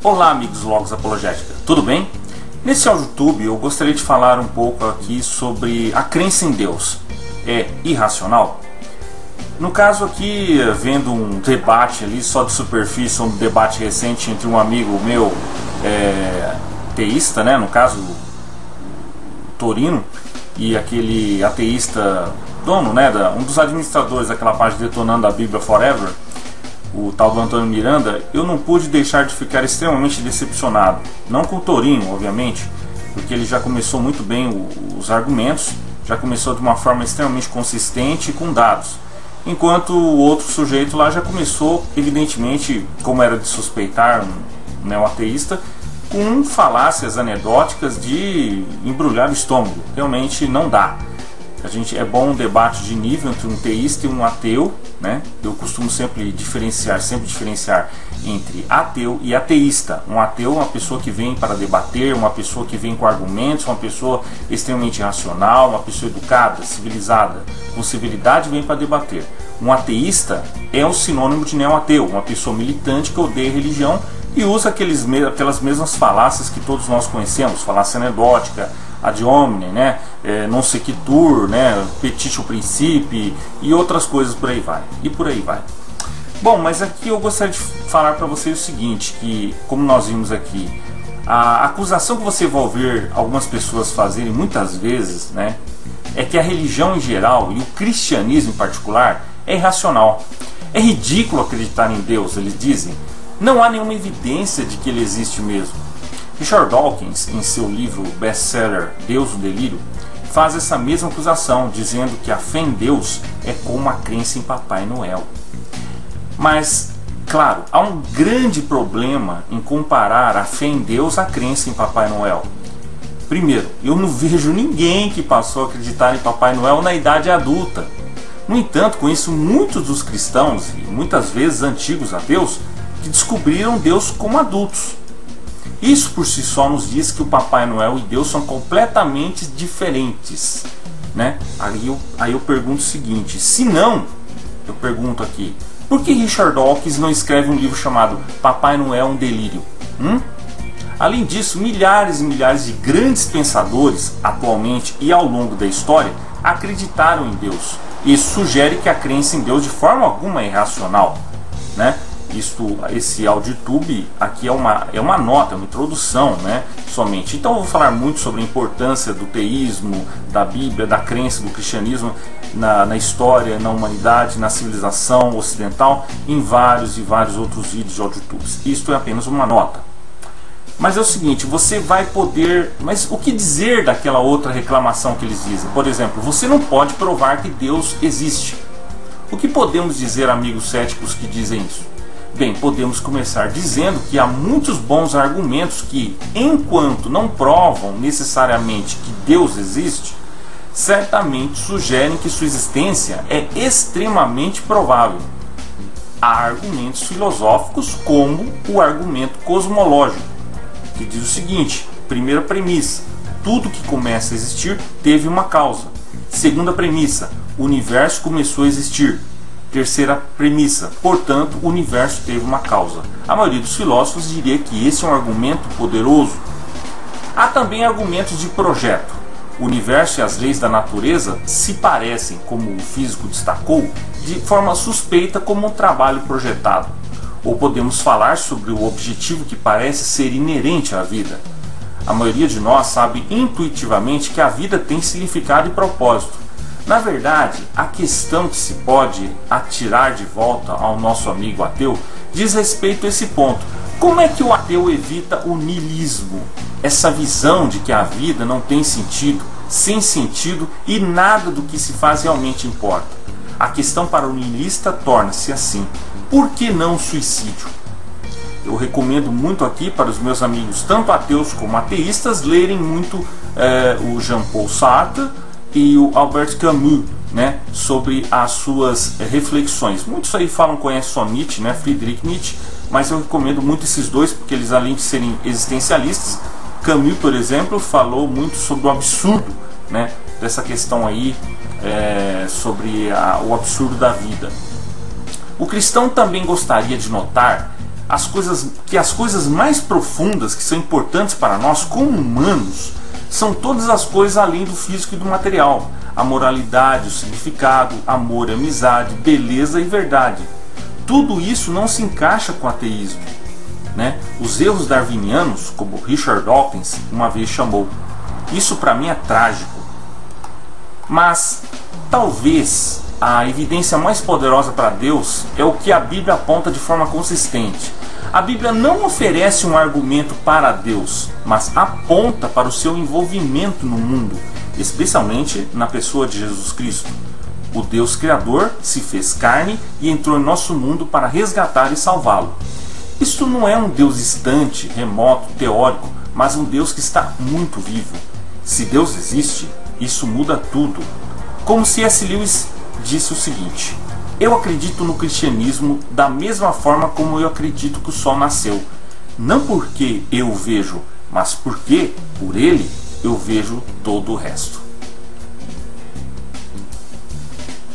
Olá amigos do Logos Apologética, tudo bem? Nesse YouTube eu gostaria de falar um pouco aqui sobre a crença em Deus. É irracional? No caso aqui, vendo um debate ali só de superfície, um debate recente entre um amigo meu teísta, né, no caso Torino, e aquele ateísta dono, né, um dos administradores daquela página Detonando a Bíblia Forever, o tal do Antônio Miranda, eu não pude deixar de ficar extremamente decepcionado. Não com o Torino, obviamente, porque ele já começou muito bem os argumentos, já começou de uma forma extremamente consistente e com dados. Enquanto o outro sujeito lá já começou, evidentemente, como era de suspeitar, um neoateísta, com falácias anedóticas de embrulhar o estômago. Realmente não dá. É bom um debate de nível entre um teísta e um ateu, né? Eu costumo sempre diferenciar entre ateu e ateísta. Um ateu é uma pessoa que vem para debater, uma pessoa que vem com argumentos, uma pessoa extremamente racional, uma pessoa educada, civilizada, com civilidade vem para debater. Um ateísta é o sinônimo de neo-ateu, uma pessoa militante que odeia religião e usa aquelas mesmas falácias que todos nós conhecemos, falácia anedótica, ad hominem, né, non sequitur, né, petitio principii e outras coisas por aí vai. Bom, mas aqui eu gostaria de falar para vocês o seguinte, que como nós vimos aqui, a acusação que você vai ouvir algumas pessoas fazerem muitas vezes, né, é que a religião em geral e o cristianismo em particular é irracional. É ridículo acreditar em Deus, eles dizem. Não há nenhuma evidência de que ele existe mesmo. Richard Dawkins, em seu livro best-seller Deus, o Delírio, faz essa mesma acusação, dizendo que a fé em Deus é como a crença em Papai Noel. Mas, claro, há um grande problema em comparar a fé em Deus à crença em Papai Noel. Primeiro, eu não vejo ninguém que passou a acreditar em Papai Noel na idade adulta. No entanto, conheço muitos dos cristãos, e muitas vezes antigos ateus, que descobriram Deus como adultos. Isso por si só nos diz que o Papai Noel e Deus são completamente diferentes, né? Aí eu pergunto o seguinte, se não, eu pergunto aqui, por que Richard Dawkins não escreve um livro chamado Papai Noel, um Delírio? Além disso, milhares e milhares de grandes pensadores, atualmente e ao longo da história, acreditaram em Deus. Isso sugere que a crença em Deus de forma alguma é irracional, né? Esse AudioTube aqui é uma nota, uma introdução, né, somente. Então eu vou falar muito sobre a importância do teísmo, da Bíblia, da crença do cristianismo na história, na humanidade, na civilização ocidental, em vários e vários outros vídeos de AudioTubes. Isto é apenas uma nota. Mas é o seguinte, você vai poder... Mas o que dizer daquela outra reclamação que eles dizem? Por exemplo, você não pode provar que Deus existe. O que podemos dizer, amigos céticos que dizem isso? Bem, podemos começar dizendo que há muitos bons argumentos que, enquanto não provam necessariamente que Deus existe, certamente sugerem que sua existência é extremamente provável. Há argumentos filosóficos como o argumento cosmológico, que diz o seguinte: primeira premissa, tudo que começa a existir teve uma causa. Segunda premissa, o universo começou a existir. Terceira premissa, portanto, o universo teve uma causa. A maioria dos filósofos diria que esse é um argumento poderoso. Há também argumentos de projeto. O universo e as leis da natureza se parecem, como o físico destacou, de forma suspeita como um trabalho projetado. Ou podemos falar sobre o objetivo que parece ser inerente à vida. A maioria de nós sabe intuitivamente que a vida tem significado e propósito. Na verdade, a questão que se pode atirar de volta ao nosso amigo ateu diz respeito a esse ponto. Como é que o ateu evita o niilismo? Essa visão de que a vida não tem sentido, sem sentido e nada do que se faz realmente importa. A questão para o niilista torna-se assim: por que não suicídio? Eu recomendo muito aqui para os meus amigos, tanto ateus como ateístas, lerem muito o Jean-Paul Sartre e o Albert Camus, né, sobre as suas reflexões. Muitos aí conhecem só Nietzsche, né, Friedrich Nietzsche, mas eu recomendo muito esses dois, porque eles, além de serem existencialistas, Camus, por exemplo, falou muito sobre o absurdo, né, dessa questão aí, sobre o absurdo da vida. O cristão também gostaria de notar as coisas mais profundas que são importantes para nós como humanos são todas as coisas além do físico e do material. A moralidade, o significado, amor, amizade, beleza e verdade. Tudo isso não se encaixa com o ateísmo, né? Os erros darwinianos, como Richard Dawkins uma vez chamou. Isso para mim é trágico. Mas talvez a evidência mais poderosa para Deus é o que a Bíblia aponta de forma consistente. A Bíblia não oferece um argumento para Deus, mas aponta para o seu envolvimento no mundo, especialmente na pessoa de Jesus Cristo. O Deus Criador se fez carne e entrou em nosso mundo para resgatar e salvá-lo. Isto não é um Deus distante, remoto, teórico, mas um Deus que está muito vivo. Se Deus existe, isso muda tudo. Como C.S. Lewis disse o seguinte: eu acredito no cristianismo da mesma forma como eu acredito que o sol nasceu. Não porque eu o vejo, mas porque, por ele, eu vejo todo o resto.